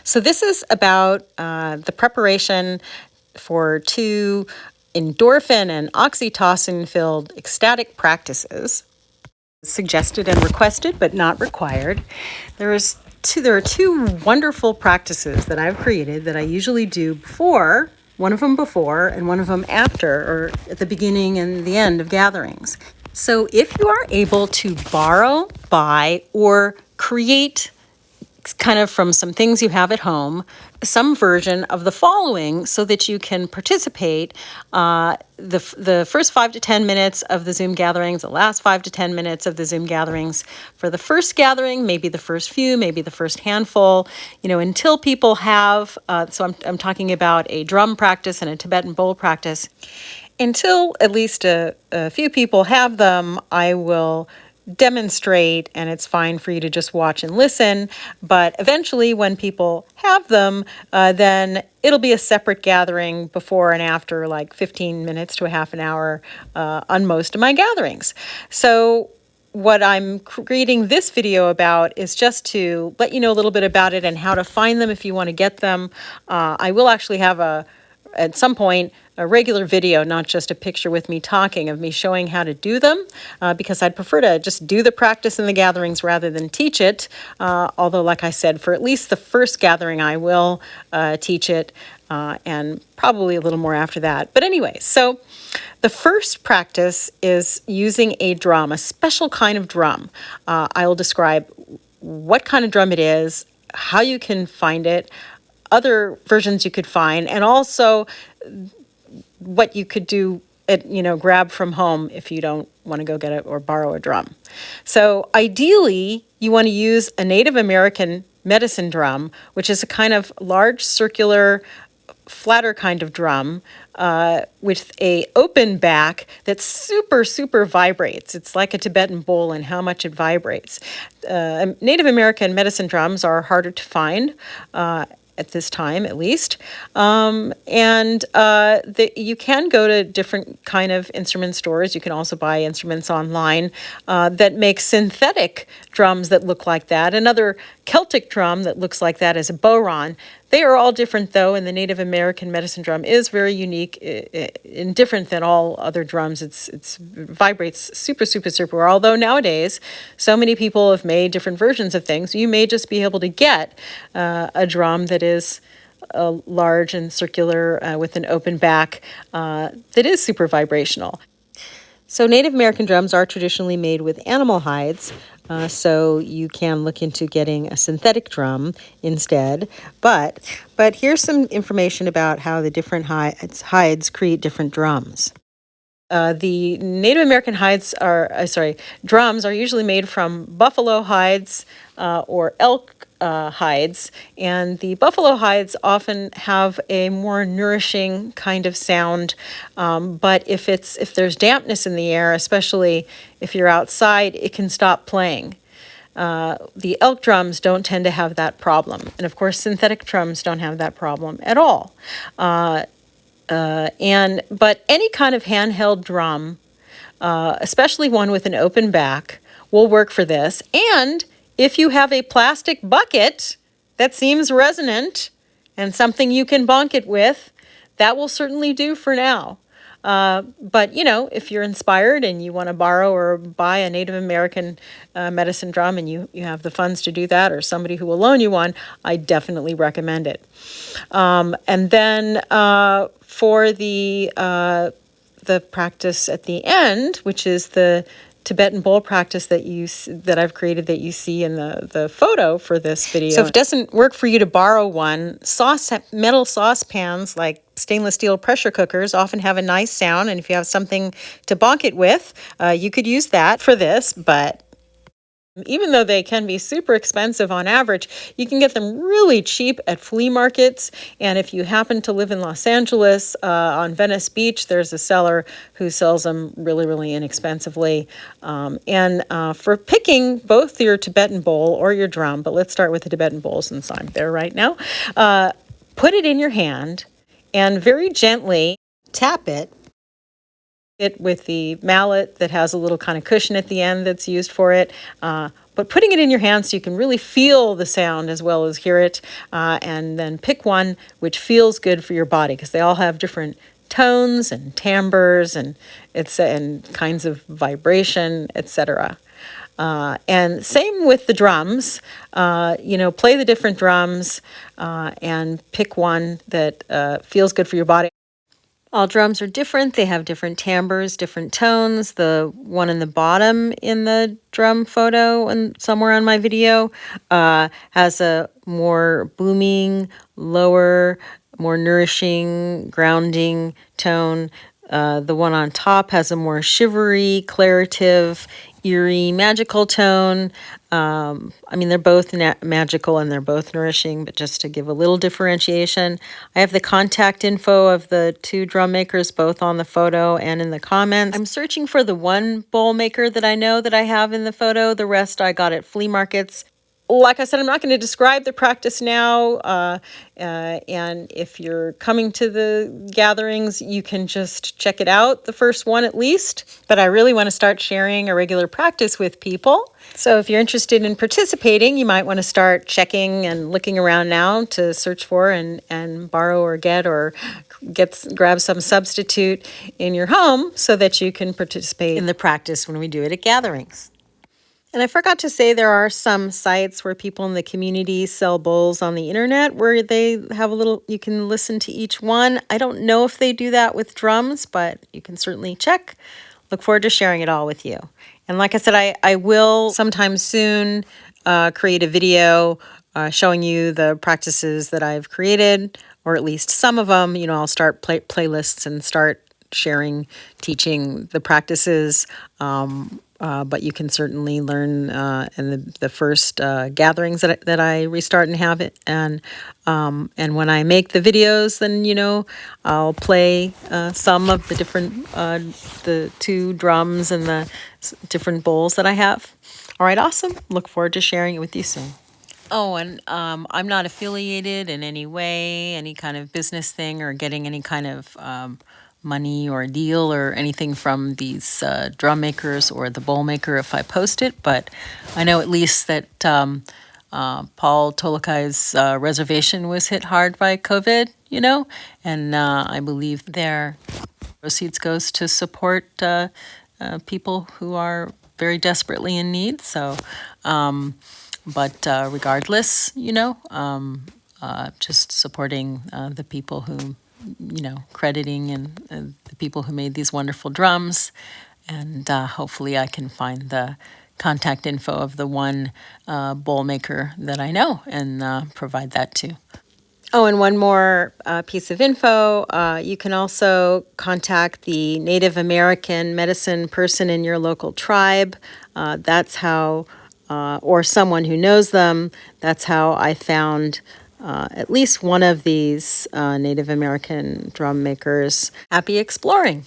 So this is about the preparation for 2 endorphin and oxytocin-filled ecstatic practices, suggested and requested but not required. There are 2 wonderful practices that I've created that I usually do before, one of them before and one of them after, or at the beginning and the end of gatherings. So if you are able to borrow, buy, or create kind of from some things you have at home, some version of the following so that you can participate the first 5 to 10 minutes of the Zoom gatherings, the last 5 to 10 minutes of the Zoom gatherings for the first gathering, maybe the first few, maybe the first handful, until people have, so I'm talking about a drum practice and a Tibetan bowl practice. Until at least a few people have them, I will demonstrate, and it's fine for you to just watch and listen. But eventually, when people have them, then it'll be a separate gathering before and after, like 15 minutes to a half an hour on most of my gatherings. So what I'm creating this video about is just to let you know a little bit about it and how to find them if you want to get them. I will actually have at some point, a regular video, not just a picture with me talking, of me showing how to do them, because I'd prefer to just do the practice in the gatherings rather than teach it. Although, like I said, for at least the first gathering, I will teach it, and probably a little more after that. But anyway, so the first practice is using a drum, a special kind of drum. I will describe what kind of drum it is, how you can find it, other versions you could find, and also what you could do grab from home if you don't want to go get it or borrow a drum. So ideally, you want to use a Native American medicine drum, which is a kind of large circular flatter kind of drum with a open back that super vibrates. It's like a Tibetan bowl in how much it vibrates. Native American medicine drums are harder to find at this time, at least. You can go to different kind of instrument stores. You can also buy instruments online that make synthetic drums that look like that. Another Celtic drum that looks like that is a bodhrán. They are all different, though, and the Native American medicine drum is very unique and different than all other drums. It vibrates super, well. Although nowadays, so many people have made different versions of things, you may just be able to get a drum that is large and circular with an open back that is super vibrational. So Native American drums are traditionally made with animal hides, so you can look into getting a synthetic drum instead. But here's some information about how the different hides create different drums. The Native American drums are usually made from buffalo hides or elk hides, and the buffalo hides often have a more nourishing kind of sound, but if there's dampness in the air, especially if you're outside, it can stop playing. The elk drums don't tend to have that problem, and of course synthetic drums don't have that problem at all. But any kind of handheld drum, especially one with an open back, will work for this. And if you have a plastic bucket that seems resonant and something you can bonk it with, that will certainly do for now. But if you're inspired and you want to borrow or buy a Native American medicine drum and you have the funds to do that, or somebody who will loan you one, I definitely recommend it. And then for the practice at the end, which is the Tibetan bowl practice that I've created that you see in the photo for this video. So if it doesn't work for you to borrow one, metal saucepans like stainless steel pressure cookers often have a nice sound, and if you have something to bonk it with, you could use that for this. But even though they can be super expensive on average, you can get them really cheap at flea markets. And if you happen to live in Los Angeles, on Venice Beach, there's a seller who sells them really inexpensively. For picking both your Tibetan bowl or your drum, but let's start with the Tibetan bowl since I'm there right now, put it in your hand and very gently tap it it with the mallet that has a little kind of cushion at the end that's used for it. But putting it in your hand so you can really feel the sound as well as hear it, and then pick one which feels good for your body, because they all have different tones and timbres and and kinds of vibration, etc. And same with the drums. Play the different drums and pick one that feels good for your body. All drums are different. They have different timbres, different tones. The one in the bottom in the drum photo and somewhere on my video has a more booming, lower, more nourishing, grounding tone. The one on top has a more shivery, clarative, eerie, magical tone. They're both magical and they're both nourishing, but just to give a little differentiation, I have the contact info of the two drum makers both on the photo and in the comments. I'm searching for the one bowl maker that I know that I have in the photo. The rest I got at flea markets. Like I said, I'm not going to describe the practice now, and if you're coming to the gatherings, you can just check it out, the first one at least. But I really want to start sharing a regular practice with people. So if you're interested in participating, you might want to start checking and looking around now to search for and borrow or grab some substitute in your home so that you can participate in the practice when we do it at gatherings. And I forgot to say, there are some sites where people in the community sell bowls on the internet where they have you can listen to each one. I don't know if they do that with drums, but you can certainly check. Look forward to sharing it all with you. And like I said, I will sometime soon create a video showing you the practices that I've created, or at least some of them. I'll start playlists and start sharing, teaching the practices. But you can certainly learn in the first gatherings that I restart and have it. And when I make the videos, then, I'll play some of the different, the two drums and the different bowls that I have. All right, awesome. Look forward to sharing it with you soon. Oh, and I'm not affiliated in any way, any kind of business thing, or getting any kind of money or deal or anything from these drum makers or the bowl maker if I post it. But I know at least that Paul Tolokai's reservation was hit hard by COVID, and I believe their proceeds goes to support people who are very desperately in need. So, but regardless, just supporting the people who, crediting and the people who made these wonderful drums. And hopefully I can find the contact info of the one bowl maker that I know and provide that too. Oh, and one more piece of info. You can also contact the Native American medicine person in your local tribe. That's how, or someone who knows them, that's how I found at least one of these Native American drum makers. Happy exploring!